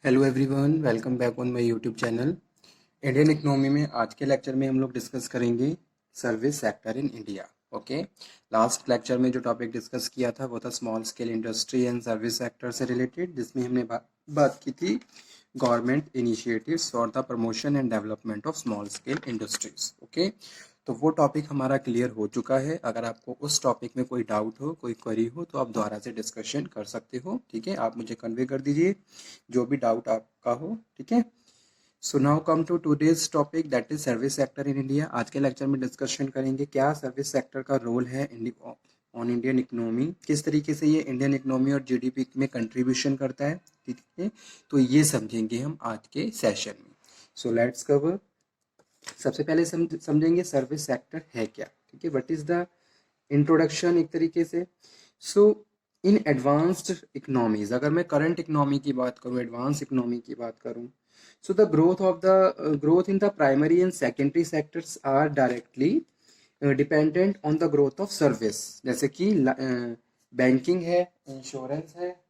Hello everyone, welcome back on my YouTube channel. Indian economy में आज के lecture में हम लोग डिस्कस करेंगे service sector in India. Okay, last lecture में जो टॉपिक डिस्कस किया था वो था small scale industry and service sector से रिलेटेड, जिसमें हमने बात की थी government initiatives for the promotion and development of small scale industries. Okay, तो वो टॉपिक हमारा क्लियर हो चुका है। अगर आपको उस टॉपिक में कोई डाउट हो, कोई क्वेरी हो, तो आप दोबारा से डिस्कशन कर सकते हो। ठीक है, आप मुझे कन्वे कर दीजिए जो भी डाउट आपका हो। ठीक है, so now come to today's topic, that is service sector in India. आज के लेक्चर में डिस्कशन करेंगे क्या सर्विस सेक्टर का रोल है ऑन इंडियन इकोनॉमी, किस तरीके से ये इंडियन इकोनॉमी और जीडीपी में कंट्रीब्यूशन करता है। ठीक है, तो ये समझेंगे हम आज के सेशन में। So let's cover. सबसे पहले समझेंगे सर्विस सेक्टर है क्या। ठीक है, व्हाट इज द इंट्रोडक्शन एक तरीके से। सो इन एडवांस्ड इकोनॉमीज, अगर मैं करंट इकोनॉमी की बात करूं, एडवांस इकोनॉमी की बात करूं, so the growth in the primary and secondary sectors are directly dependent on the growth of service. जैसे कि बैंकिंग है, इंश्योरेंस है,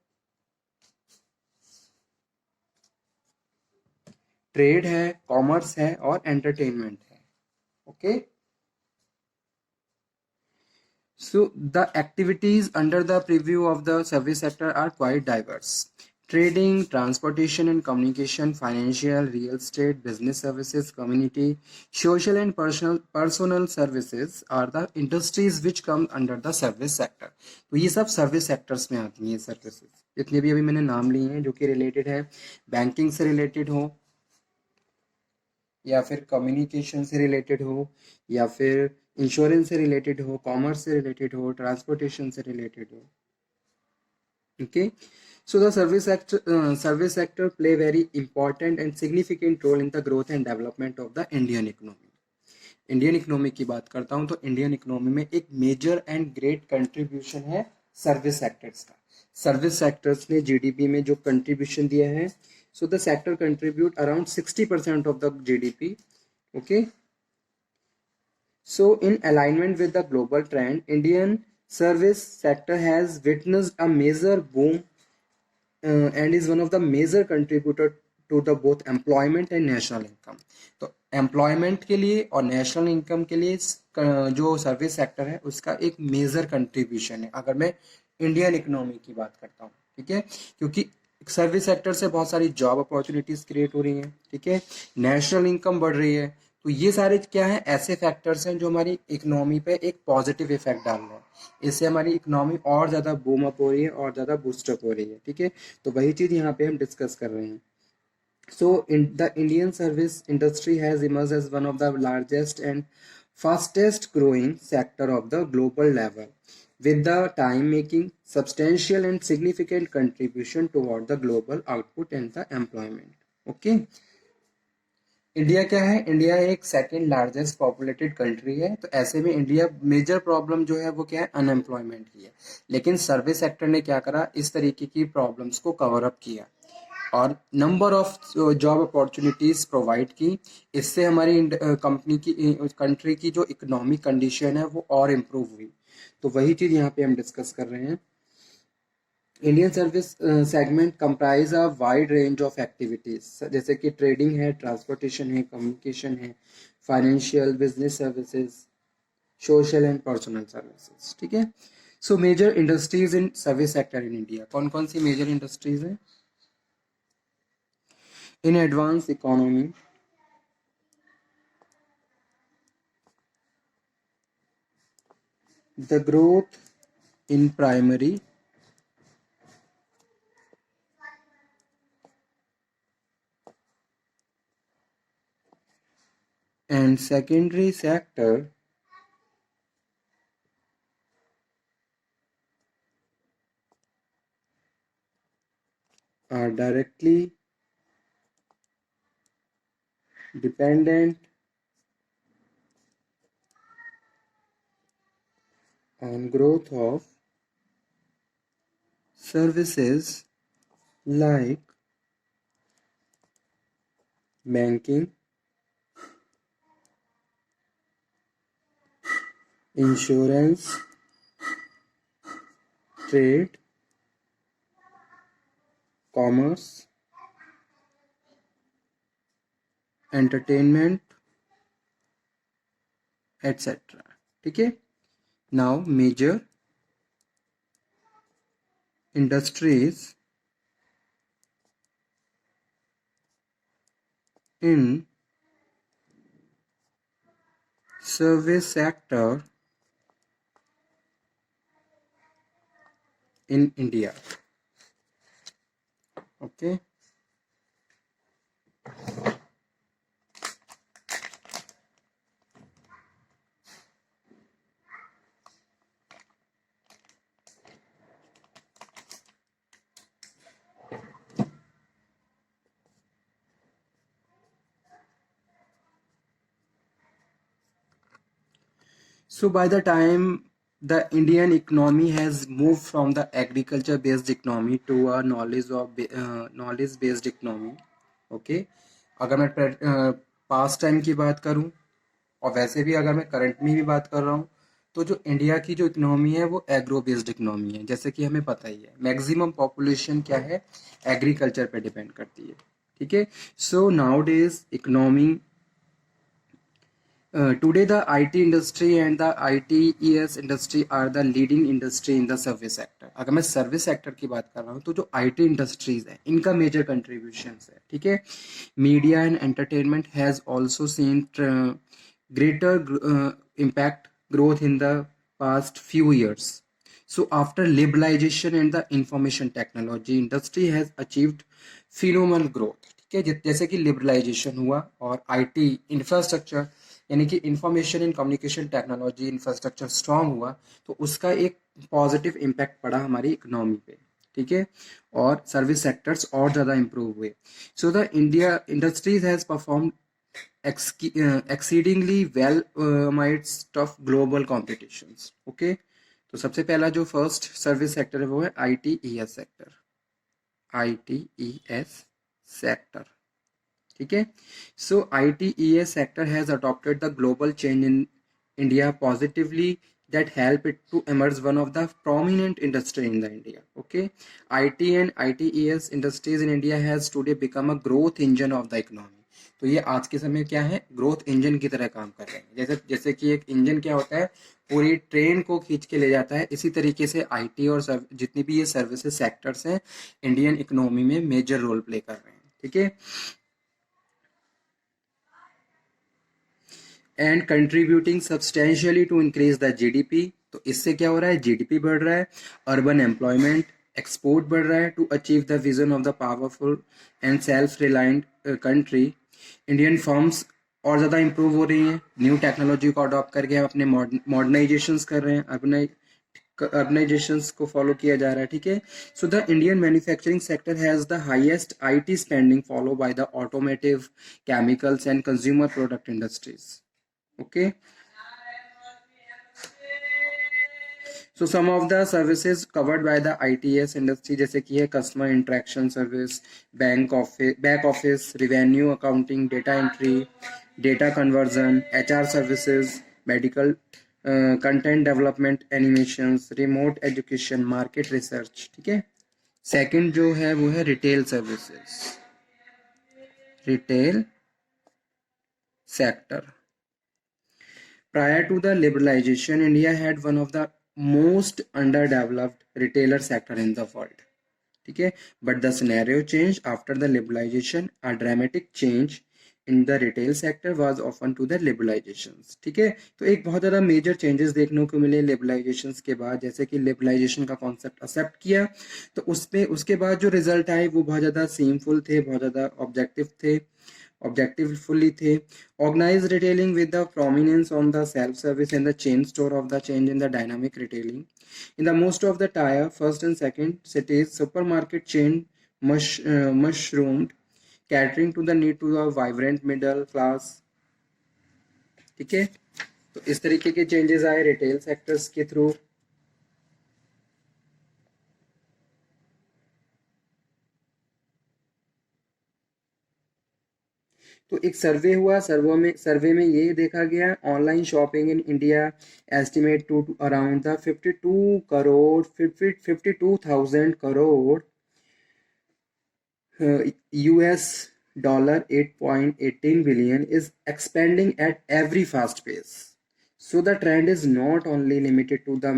ट्रेड है, कॉमर्स है और एंटरटेनमेंट है। Okay, so the activities under the preview of the service sector are quite diverse. Trading, transportation and communication, financial, real estate, business services, community, social and personal services are the industries which come under the service sector. तो ये सब service sectors में आती हैं services, जितने भी अभी मैंने नाम लिए हैं जो कि रिलेटेड है बैंकिंग से रिलेटेड हो, या फिर कम्युनिकेशन से रिलेटेड हो, या फिर इंश्योरेंस से रिलेटेड हो, कॉमर्स से रिलेटेड हो, ट्रांसपोर्टेशन से रिलेटेड हो। Okay, so the service sector play very important and significant role in the growth and development of the Indian economy. Indian economy की बात करता हूं तो इंडियन इकोनॉमी में एक मेजर एंड ग्रेट कंट्रीब्यूशन है सर्विस सेक्टर्स का। सर्विस सेक्टर्स ने जीडीपी में जो कंट्रीब्यूशन दिया है, so the sector contribute around 60% of the GDP. Okay, so in alignment with the global trend, Indian service sector has witnessed a major boom and is one of the major contributor to the both employment and national income. तो employment के लिए और national income के लिए जो service sector है उसका एक मेजर कंट्रीब्यूशन है, अगर मैं इंडियन इकोनॉमी की बात करता हूँ। ठीक है, क्योंकि सर्विस सेक्टर से बहुत सारी जॉब अपॉर्चुनिटीज क्रिएट हो रही हैं। ठीक है, नेशनल इनकम बढ़ रही है। तो ये सारे क्या है, ऐसे फैक्टर्स हैं जो हमारी इकोनॉमी पे एक पॉजिटिव इफेक्ट डाल रहे हैं। इससे हमारी इकोनॉमी और ज़्यादा बूम अप हो रही है और ज़्यादा बूस्टअप हो रही है। ठीक है, तो वही चीज़ यहाँ पे हम डिस्कस कर रहे हैं। So, the Indian service industry has emerged as one of the largest and fastest growing sector of the global level, with the time making substantial and significant contribution toward the global output and the employment. Okay. India क्या है, India एक second largest populated country है। तो ऐसे में India major problem जो है वो क्या है, अनएम्प्लॉयमेंट की है। लेकिन सर्विस सेक्टर ने क्या करा, इस तरीके की प्रॉब्लम्स को कवर अप किया और number of job opportunities provide की। इससे हमारी कंपनी की, कंट्री की जो इकोनॉमिक कंडीशन है वो और इम्प्रूव हुई। तो वही चीज़ यहाँ पे हम डिस्कस कर रहे हैं। Indian service segment comprise a wide range of activities, जैसे कि ट्रेडिंग है, ट्रांसपोर्टेशन है, कम्युनिकेशन है, financial, business services, social and personal services. ठीक है, so major industries in service sector in India, कौन कौन सी मेजर इंडस्ट्रीज हैं in advance economy? The growth in primary and secondary sector are directly dependent on growth of services like banking, insurance, trade, commerce, entertainment etcetera. ठीक है, now major industries in service sector in India. Okay. So by the time the Indian economy has moved from the agriculture based economy to a knowledge based economy. Okay. अगर मैं past time की बात करूं और वैसे भी अगर मैं करंट में भी बात कर रहा हूं, तो जो इंडिया की जो इकोनॉमी है वो एग्रो बेस्ड इकोनॉमी है। जैसे कि हमें पता ही है मैक्सिमम पॉपुलेशन क्या है, एग्रीकल्चर पे डिपेंड करती है। ठीक है, so now days economy today the IT industry and the ITES industry are the leading industry in the service sector. अगर मैं सर्विस सेक्टर की बात कर रहा हूँ तो जो IT इंडस्ट्रीज है इनका मेजर कंट्रीब्यूशंस है। ठीक है, media and entertainment has also seen greater impact growth in the past few years. So after liberalization and the information technology industry has achieved phenomenal growth. ठीक है, जैसे कि लिबरलाइजेशन हुआ और आईटी इंफ्रास्ट्रक्चर यानी कि information and communication technology infrastructure strong हुआ, तो उसका एक पॉजिटिव इम्पैक्ट पड़ा हमारी इकोनॉमी पे। ठीक है, और सर्विस सेक्टर्स और ज़्यादा इम्प्रूव हुए। So the India industries has perform exceedingly well amidst of global competitions. Okay, तो सबसे पहला जो फर्स्ट सर्विस सेक्टर है वो है ITES सेक्टर, ITES सेक्टर। ठीक है, सो ITES sector has adopted the global change in India positively that help it to emerge one of the prominent industry in the India. Okay, IT and ITES industries in India has today become a growth engine of the economy. तो ये आज के समय क्या है, growth engine की तरह काम कर रहे हैं। जैसे जैसे कि एक इंजन क्या होता है, पूरी ट्रेन को खींच के ले जाता है, इसी तरीके से आईटी और जितनी भी ये सर्विसेज सेक्टर्स हैं इंडियन इकोनॉमी में मेजर रोल प्ले कर रहे हैं। ठीक है, and contributing substantially to increase the GDP. तो इससे क्या हो रहा है, जीडीपी बढ़ रहा है, अर्बन एम्प्लॉयमेंट, एक्सपोर्ट बढ़ रहा है to achieve the vision of the powerful and self reliant country. Indian firms और ज़्यादा इंप्रूव हो रही हैं, न्यू टेक्नोलॉजी को अडॉप्ट करके हम अपने मॉडर्नाइजेशंस कर रहे हैं, अर्बनाइजेशंस को फॉलो किया जा रहा है। ठीक है, so the Indian manufacturing sector has the highest IT spending follow by the automotive, chemicals and consumer product industries. Okay, so some of the services covered by the ITS industry जैसे कि है customer interaction service, back office, revenue accounting, data entry, data conversion, HR services, medical content development, animations, remote education, market research. ठीक है, second जो है वो है retail services, retail sector. Prior to the liberalization, India had one of the most underdeveloped retailer sector in the world. ठीक है, but the scenario changed after the liberalization. A dramatic change in the retail sector was often to the liberalizations. ठीक है, तो एक बहुत ज़्यादा major changes देखने को मिले लिबरलाइजेशंस के बाद। जैसे कि लिबरलाइजेशन का कॉन्सेप्ट एक्सेप्ट किया, तो उसमें उसके बाद जो रिजल्ट आए वो बहुत ज़्यादा सीमफुल थे, बहुत ज़्यादा objectively थे। Organized retailing with the prominence on the self-service and the chain store of the change in the dynamic retailing. In the most of the tier, first and second cities, supermarket chain mushroomed, catering to the need to a vibrant middle class. ठीक है, तो इस तरीके के changes आए retail sectors के through. तो एक सर्वे हुआ, सर्वे में ये देखा गया online shopping in India estimate to around the 52,000 crore US $8.18 billion is expanding at every fast pace. So the trend is not only limited to the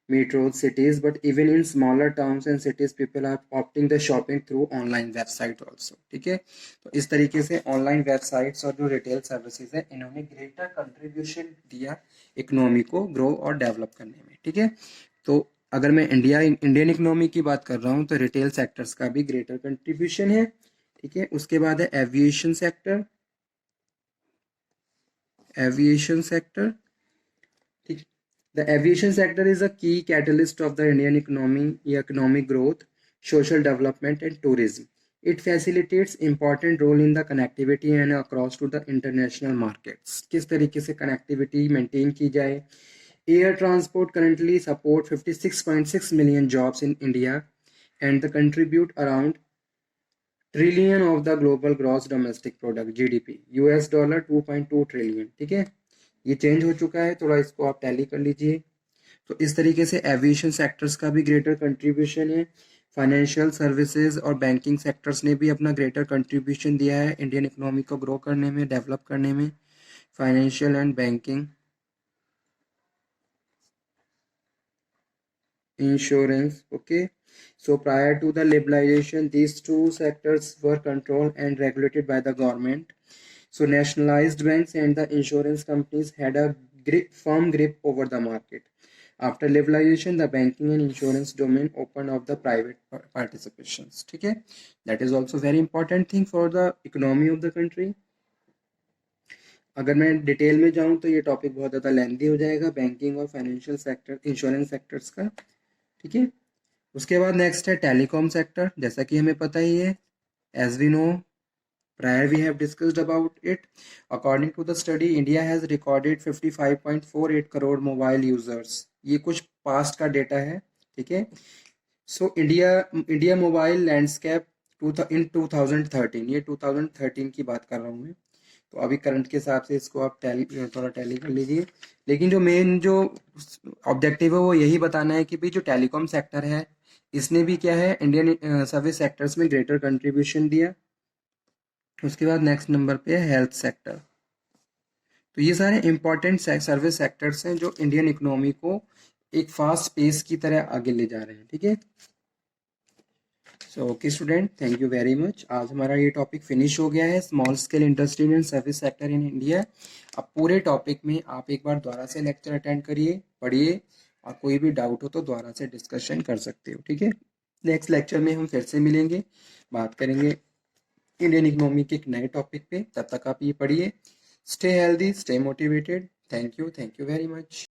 metro cities, but even in smaller towns and cities, people are opting the shopping through online website also. ठीक है, तो इस तरीके से online websites और जो retail services है इन्होंने ग्रेटर कंट्रीब्यूशन दिया इकोनॉमी को ग्रो और डेवलप करने में. ठीक है, तो अगर मैं इंडियन इकोनॉमी की बात कर रहा हूँ तो रिटेल सेक्टर्स का भी ग्रेटर कंट्रीब्यूशन है. ठीक है, उसके बाद है एविएशन सेक्टर. ठीक, the aviation sector is a key catalyst of the Indian economy, economic growth, social development and tourism. It facilitates important role in the connectivity and across to the international markets. किस तरीके से connectivity maintain की जाए. Air transport currently support 56.6 million jobs in India and they contribute around trillion of the global gross domestic product GDP, US dollar 2.2 trillion. ठीक है, ये change हो चुका है, थोड़ा इसको आप टैली कर लीजिए. तो इस तरीके से एविएशन सेक्टर्स का भी ग्रेटर कंट्रीब्यूशन है. फाइनेंशियल सर्विसेज और बैंकिंग सेक्टर्स ने भी अपना ग्रेटर कंट्रीब्यूशन दिया है इंडियन इकोनॉमी को ग्रो करने में, डेवलप करने में. Financial and banking, insurance. Okay, so prior to the liberalization these two sectors were controlled and regulated by the government. So nationalized banks and the insurance companies had a firm grip over the market. After liberalization the banking and insurance domain opened up the private participations. ठीक है, that is also very important thing for the economy of the country. अगर मैं detail में जाऊं तो ये topic बहुत ज़्यादा लेंथी हो जाएगा, बैंकिंग और फाइनेंशियल सेक्टर, इंश्योरेंस सेक्टर्स का. ठीक है, उसके बाद नेक्स्ट है टेलीकॉम सेक्टर. जैसा कि हमें पता ही है, as we know prior we have discussed about it. According to the study India has recorded 55.48 crore mobile users. ये कुछ पास्ट का डेटा है. ठीक है, so India mobile landscape in 2013, ये 2013 की बात कर रहा हूँ मैं. तो अभी करंट के हिसाब से इसको आप थोड़ा टैली कर लीजिए. लेकिन जो मेन जो ऑब्जेक्टिव है वो यही बताना है कि भाई जो टेलीकॉम सेक्टर है इसने भी क्या है इंडियन सर्विस सेक्टर्स में ग्रेटर कंट्रीब्यूशन दिया. उसके बाद नेक्स्ट नंबर पे है हेल्थ सेक्टर. तो ये सारे इंपॉर्टेंट सर्विस सेक्टर्स हैं जो इंडियन इकोनॉमी को एक फास्ट पेस की तरह आगे ले जा रहे हैं. ठीक है, so okay student, thank you very much. आज हमारा ये टॉपिक फिनिश हो गया है, small scale industry and service sector in India. अब पूरे टॉपिक में आप एक बार दोबारा से लेक्चर अटेंड करिए, पढ़िए, और कोई भी डाउट हो तो दोबारा से डिस्कशन कर सकते हो. ठीक है, नेक्स्ट लेक्चर में हम फिर से मिलेंगे, बात करेंगे इंडियन इकोनॉमी के एक नए टॉपिक पे. तब तक आप ये पढ़िए. Stay healthy, stay motivated. Thank you very much.